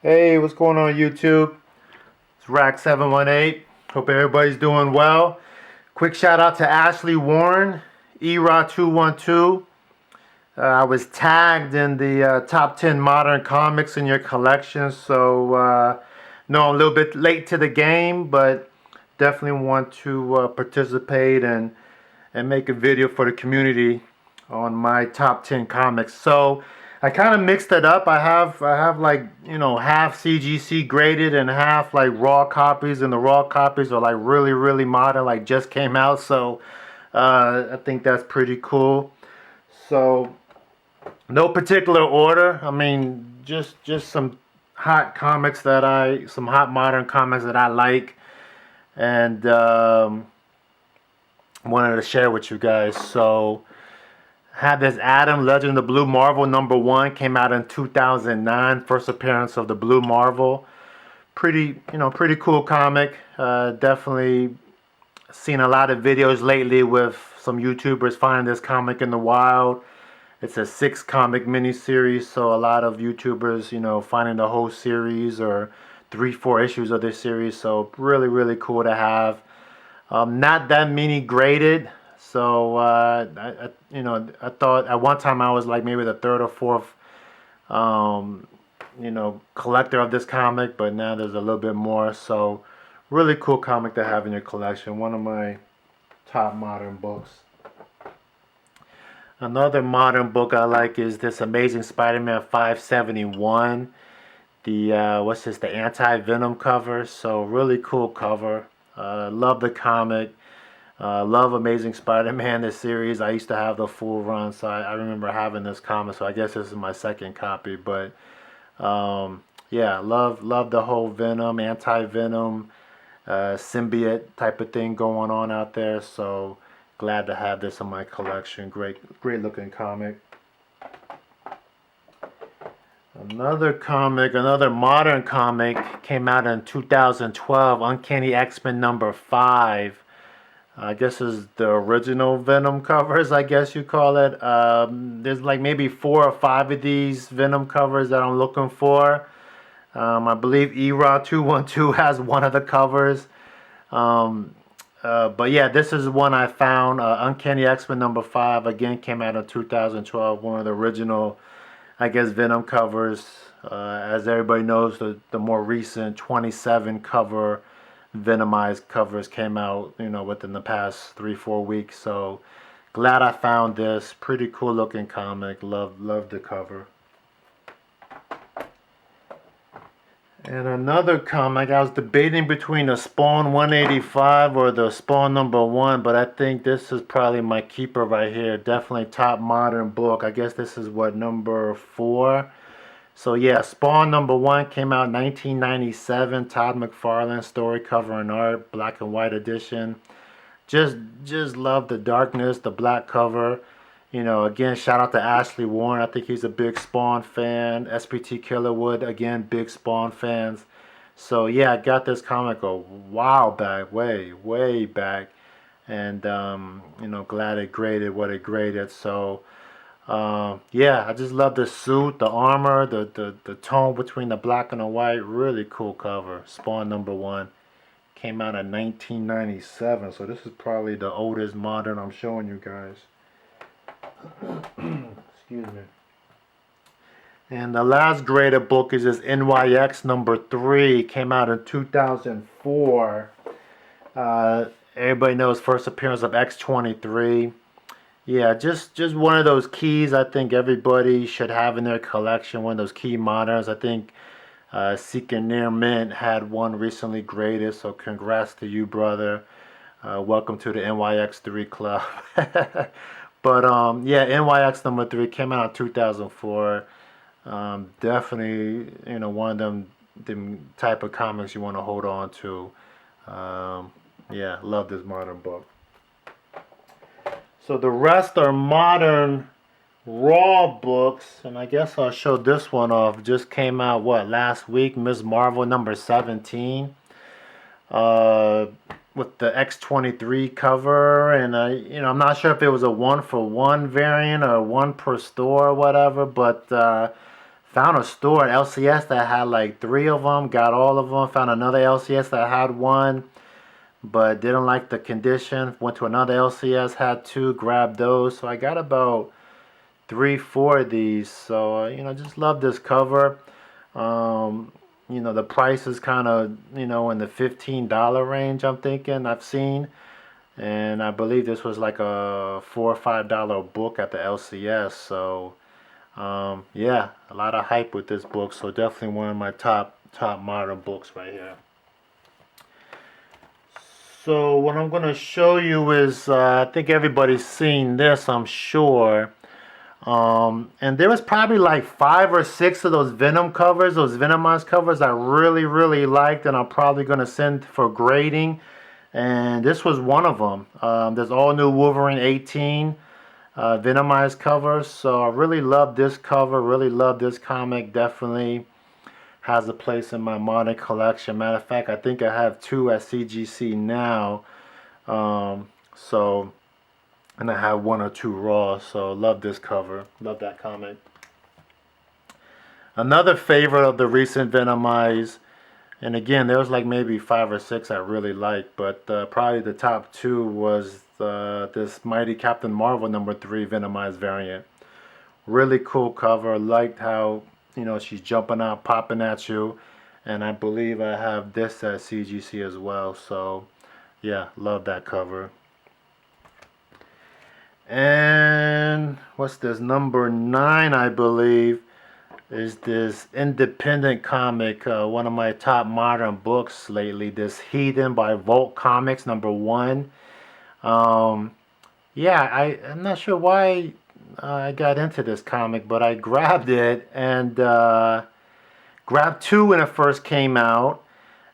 Hey, what's going on YouTube? It's Rack718. Hope everybody's doing well. Quick shout out to Ashley Warren, ERA212. I was tagged in the top 10 modern comics in your collection, so no, I'm a little bit late to the game, but definitely want to participate and make a video for the community on my top 10 comics. So I kind of mixed it up. I have like, half CGC graded and half like raw copies, and the raw copies are like really modern, like just came out. So I think that's pretty cool. So no particular order. I mean, just some some hot modern comics that I like, and wanted to share with you guys. So had this Adam Legend of the Blue Marvel #1, came out in 2009, first appearance of the Blue Marvel. Pretty cool comic. Definitely seen a lot of videos lately with some YouTubers finding this comic in the wild. It's a 6 comic miniseries, so a lot of YouTubers, finding the whole series or 3-4 issues of this series. So really cool to have. Not that many graded, so I thought at one time I was like maybe the third or fourth, collector of this comic, but now there's a little bit more. So really cool comic to have in your collection. One of my top modern books. Another modern book I like is this Amazing Spider-Man 571. The what's this? The anti-Venom cover. So really cool cover. Love the comic. Love Amazing Spider-Man, this series. I used to have the full run, so I remember having this comic. So I guess this is my second copy. But yeah, love the whole Venom, anti-Venom, symbiote type of thing going on out there. So glad to have this in my collection. Great looking comic. Another modern comic came out in 2012, Uncanny X-Men #5. I guess is the original Venom covers, I guess you call it. There's like maybe 4 or 5 of these Venom covers that I'm looking for. I believe ERA212 has one of the covers. But yeah, this is one I found. Uncanny X-Men #5, again, came out in 2012. One of the original, I guess, Venom covers. As everybody knows, the more recent 27 cover Venomized covers came out, within the past 3-4 weeks. So glad I found this. Pretty cool looking comic. Love the cover. And another comic, I was debating between the Spawn 185 or the Spawn #1, but I think this is probably my keeper right here. Definitely top modern book. I guess this is what, #4. So yeah, Spawn #1 came out in 1997. Todd McFarlane story, cover and art, black and white edition. Just love the darkness, the black cover. Again, shout out to Ashley Warren. I think he's a big Spawn fan. SPT Killerwood, again, big Spawn fans. So yeah, I got this comic a while back, way back, and glad it graded what it graded. So yeah, I just love the suit, the armor, the tone between the black and the white. Really cool cover. Spawn #1 came out in 1997, so this is probably the oldest modern I'm showing you guys. Excuse me. And the last graded book is this NYX #3. Came out in 2004. Everybody knows first appearance of X-23. Yeah, just one of those keys I think everybody should have in their collection. One of those key moderns. I think Seeking Near Mint had one recently graded, so congrats to you, brother. Welcome to the NYX3 club. But yeah, NYX #3 came out in 2004. Definitely, one of them type of comics you want to hold on to. Yeah, love this modern book. So the rest are modern raw books, and I guess I'll show this one off. Just came out last week, Ms. Marvel #17. With the X-23 cover, and I'm not sure if it was a 1-for-1 variant or one per store or whatever, but found a store at LCS that had like 3 of them, got all of them. Found another LCS that had 1, but didn't like the condition. Went to another LCS, had 2, grabbed those. So I got about 3, 4 of these. So you know, just love this cover. You know, the price is kind of, you know, in the $15 range, I'm thinking, I've seen. And I believe this was like a $4 or $5 book at the LCS. So yeah, a lot of hype with this book. So definitely one of my top modern books right here. So what I'm going to show you is, I think everybody's seen this, I'm sure. And there was probably like 5 or 6 of those Venom covers, those Venomized covers I really liked, and I'm probably going to send for grading. And this was one of them. There's all new Wolverine 18 Venomized covers. So I really love this cover, really love this comic. Definitely has a place in my modern collection. Matter of fact, I think I have 2 at CGC now. And I have 1 or 2 raw, so love this cover. Love that comic. Another favorite of the recent Venomized, and again, there was like maybe 5 or 6 I really liked, but probably the top 2 was this Mighty Captain Marvel #3 Venomized variant. Really cool cover. Liked how, you know, she's jumping out, popping at you, and I believe I have this at CGC as well. So yeah, love that cover. And what's this, #9 I believe, is this independent comic, one of my top modern books lately, this Heathen by Volt Comics #1. Yeah, I'm not sure why I got into this comic, but I grabbed it and grabbed 2 when it first came out.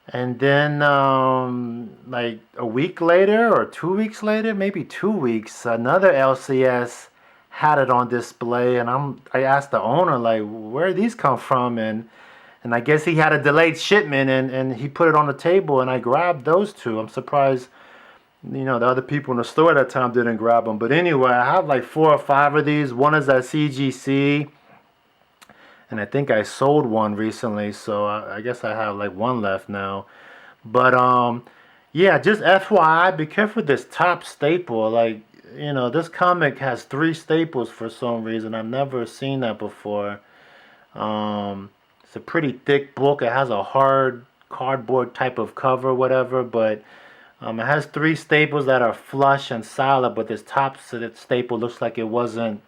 And then like a week later or 2 weeks later, maybe 2 weeks, another LCS had it on display, and I asked the owner, like, where did these come from? And I guess he had a delayed shipment, and he put it on the table, and I grabbed those 2. I'm surprised, you know, the other people in the store at that time didn't grab them. But anyway, I have like 4 or 5 of these. One is at CGC, and I think I sold 1 recently, so I guess I have like 1 left now. But yeah, just FYI, be careful with this top staple. Like, you know, this comic has 3 staples for some reason. I've never seen that before. It's a pretty thick book. It has a hard cardboard type of cover, whatever, but it has 3 staples that are flush and solid, but this top staple looks like it wasn't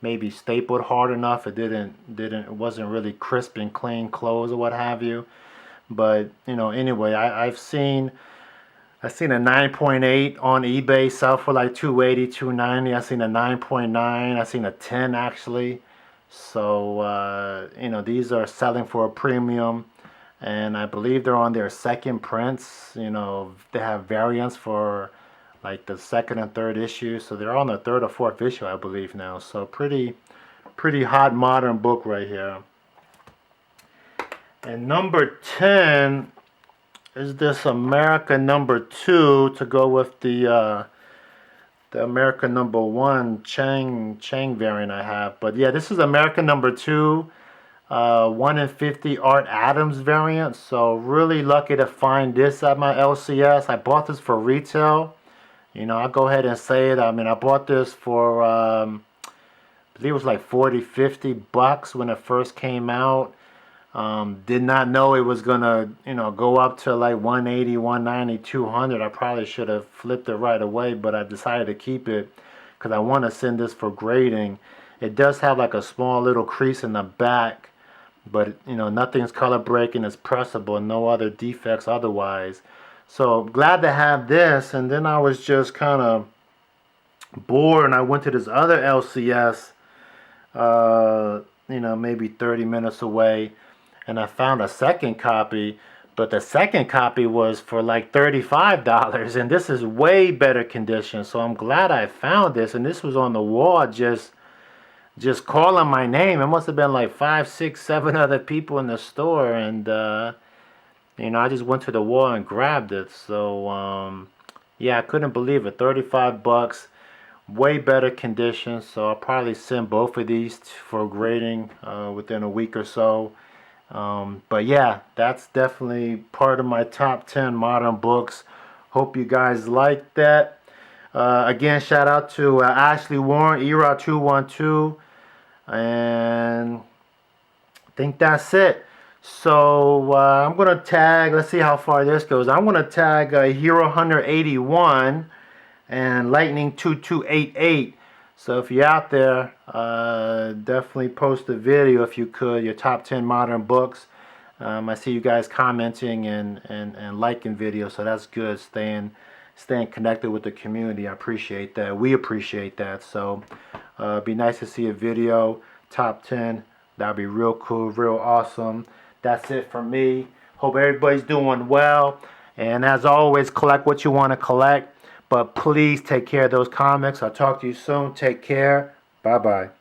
maybe stapled hard enough. It wasn't really crisp and clean close or what have you. But you know, anyway, I've seen a 9.8 on eBay sell for like $280, $290. I've seen a 9.9. I've seen a 10 actually. So you know, these are selling for a premium, and I believe they're on their second prints. You know, they have variants for like the 2nd and 3rd issue, so they're on the 3rd or 4th issue, I believe now. So pretty hot modern book right here. And #10 is this America #2 to go with the America #1 Chang variant I have. But yeah, this is America #2, 1 in 50 Art Adams variant. So really lucky to find this at my LCS. I bought this for retail. You know, I'll go ahead and say it. I mean, I bought this for, I believe it was like 40, 50 bucks when it first came out. Did not know it was going to, you know, go up to like 180, 190, 200. I probably should have flipped it right away, but I decided to keep it because I want to send this for grading. It does have like a small little crease in the back, but, you know, nothing's color breaking. It's pressable, no other defects otherwise. So glad to have this. And then I was just kind of bored, and I went to this other LCS, you know, maybe 30 minutes away, and I found a second copy. But the second copy was for like $35, and this is way better condition. So I'm glad I found this, and this was on the wall, just calling my name. It must have been like 5, 6, 7 other people in the store, and you know, I just went to the wall and grabbed it. So yeah, I couldn't believe it. 35 bucks. way better condition. So I'll probably send both of these for grading within a week or so. But yeah, that's definitely part of my top 10 modern books. Hope you guys like that. Again, shout out to Ashley Warren, Era212, and I think that's it. So I'm going to tag, let's see how far this goes. I'm going to tag HeroHunter81 and Lightning2288. So if you're out there, definitely post a video if you could, your top 10 modern books. I see you guys commenting and liking videos, so that's good. Staying connected with the community. I appreciate that. We appreciate that. So it'd be nice to see a video, top 10. That'd be real cool, real awesome. That's it for me. Hope everybody's doing well. And as always, collect what you want to collect. But please take care of those comics. I'll talk to you soon. Take care. Bye-bye.